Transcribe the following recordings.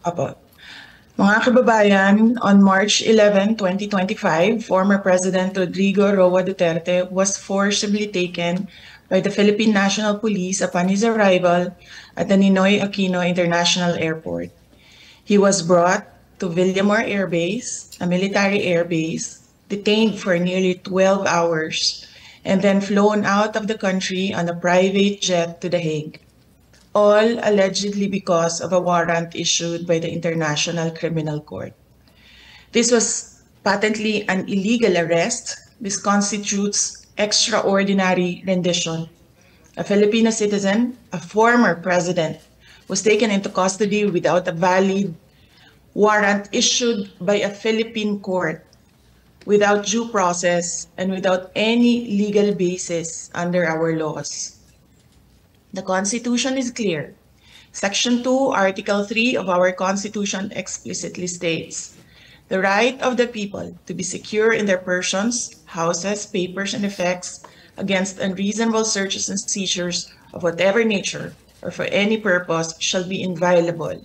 Apo. Mga kababayan, on March 11, 2025, former President Rodrigo Roa Duterte was forcibly taken by the Philippine National Police upon his arrival at the Ninoy Aquino International Airport. He was brought to Villamor Air Base, a military air base, detained for nearly 12 hours, and then flown out of the country on a private jet to The Hague, all allegedly because of a warrant issued by the International Criminal Court. This was patently an illegal arrest. This constitutes extraordinary rendition. A Filipino citizen, a former president, was taken into custody without a valid warrant issued by a Philippine court, without due process, and without any legal basis under our laws. The Constitution is clear. Section 2, Article 3 of our Constitution explicitly states, the right of the people to be secure in their persons, houses, papers, and effects against unreasonable searches and seizures of whatever nature or for any purpose shall be inviolable,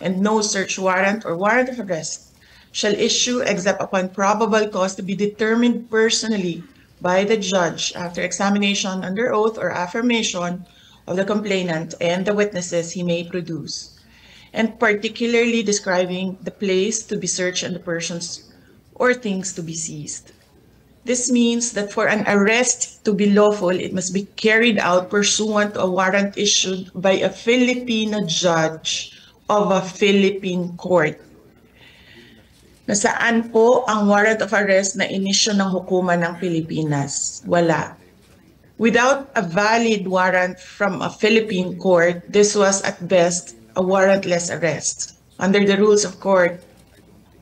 and no search warrant or warrant of arrest shall issue except upon probable cause to be determined personally by the judge after examination under oath or affirmation of the complainant and the witnesses he may produce, and particularly describing the place to be searched and the persons or things to be seized. This means that for an arrest to be lawful, it must be carried out pursuant to a warrant issued by a Filipino judge of a Philippine court. Nasaan po ang warrant of arrest na inisyu ng hukuman ng Pilipinas? Wala. Without a valid warrant from a Philippine court, this was at best a warrantless arrest. Under the rules of court,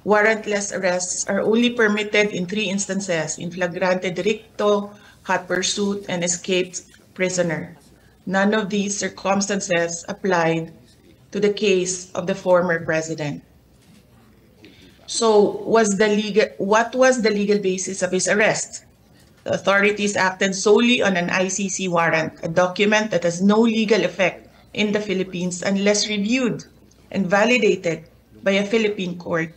warrantless arrests are only permitted in 3 instances: in flagrante delicto, hot pursuit, and escaped prisoner. None of these circumstances applied to the case of the former president. So, what was the legal basis of his arrest? The authorities acted solely on an ICC warrant, a document that has no legal effect in the Philippines unless reviewed and validated by a Philippine court.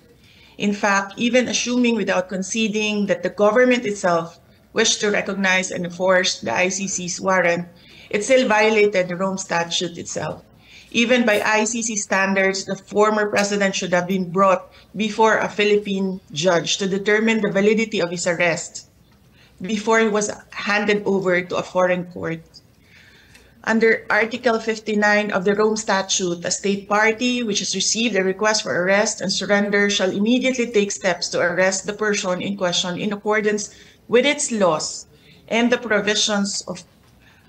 In fact, even assuming without conceding that the government itself wished to recognize and enforce the ICC's warrant, it still violated the Rome Statute itself. Even by ICC standards, the former president should have been brought before a Philippine judge to determine the validity of his arrest before he was handed over to a foreign court. Under Article 59 of the Rome Statute, a state party which has received a request for arrest and surrender shall immediately take steps to arrest the person in question in accordance with its laws and the provisions of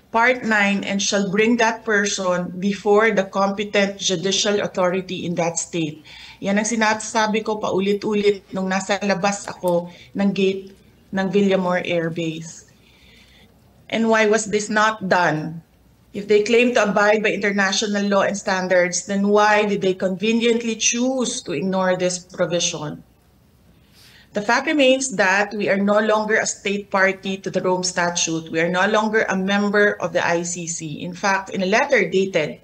Part 9, and shall bring that person before the competent judicial authority in that state. Yan ang sinasabi ko paulit-ulit nung nasa labas ako ng gate ng Villamor Air Base. And why was this not done? If they claim to abide by international law and standards, then why did they conveniently choose to ignore this provision? The fact remains that we are no longer a state party to the Rome Statute. We are no longer a member of the ICC. In fact, in a letter dated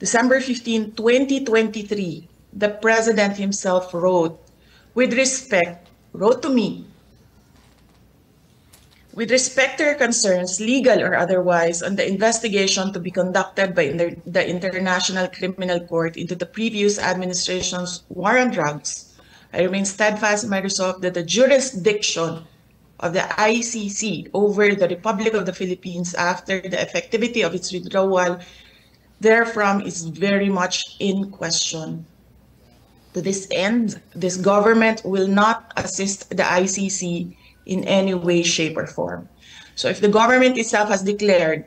December 15, 2023, the President himself wrote to me, with respect to your concerns, legal or otherwise, on the investigation to be conducted by the International Criminal Court into the previous administration's war on drugs, I remain steadfast in my resolve that the jurisdiction of the ICC over the Republic of the Philippines after the effectivity of its withdrawal therefrom is very much in question. To this end, this government will not assist the ICC in any way, shape, or form. So if the government itself has declared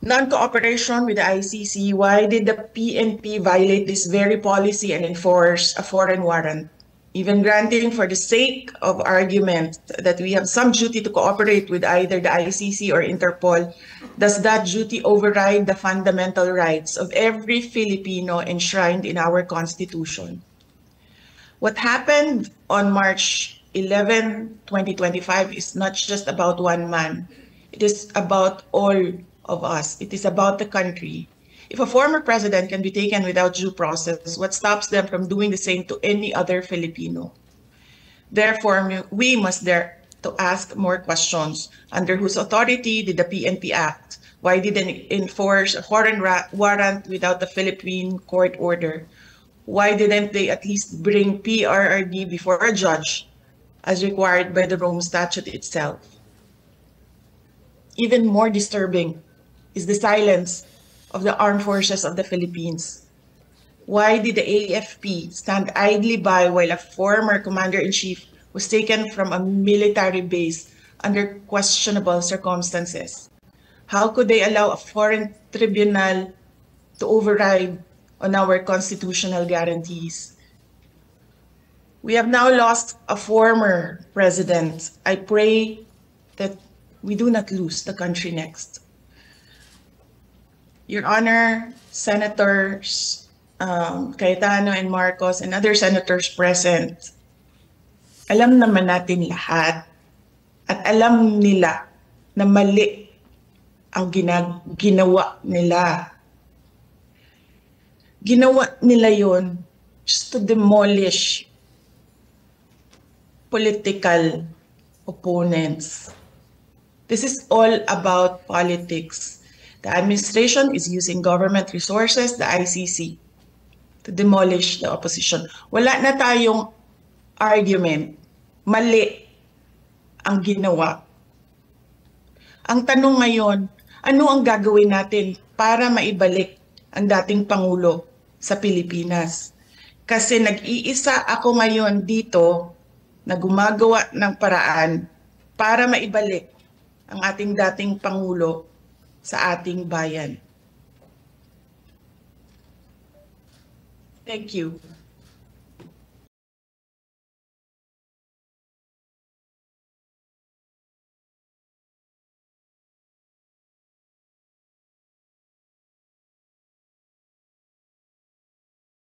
non-cooperation with the ICC, why did the PNP violate this very policy and enforce a foreign warrant? Even granting for the sake of argument that we have some duty to cooperate with either the ICC or Interpol, does that duty override the fundamental rights of every Filipino enshrined in our Constitution? What happened on March 11, 2025 is not just about one man. It is about all of us. It is about the country. If a former president can be taken without due process, what stops them from doing the same to any other Filipino? Therefore, we must dare to ask more questions. Under whose authority did the PNP act? Why did they enforce a foreign warrant without the Philippine court order? Why didn't they at least bring PRRD before a judge, as required by the Rome Statute itself? Even more disturbing is the silence of the armed forces of the Philippines. Why did the AFP stand idly by while a former commander-in-chief was taken from a military base under questionable circumstances? How could they allow a foreign tribunal to override on our constitutional guarantees? We have now lost a former president. I pray that we do not lose the country next. Your Honor, Senators Cayetano and Marcos and other senators present, alam naman natin lahat at alam nila na mali ang ginawa nila. Ginawa nila yon just to demolish political opponents. This is all about politics. The administration is using government resources, the ICC, to demolish the opposition. Wala na tayong argument. Mali ang ginawa. Ang tanong ngayon, ano ang gagawin natin para maibalik ang dating Pangulo sa Pilipinas? Kasi nag-iisa ako ngayon dito na gumagawa ng paraan para maibalik ang ating dating Pangulo sa ating bayan. Thank you.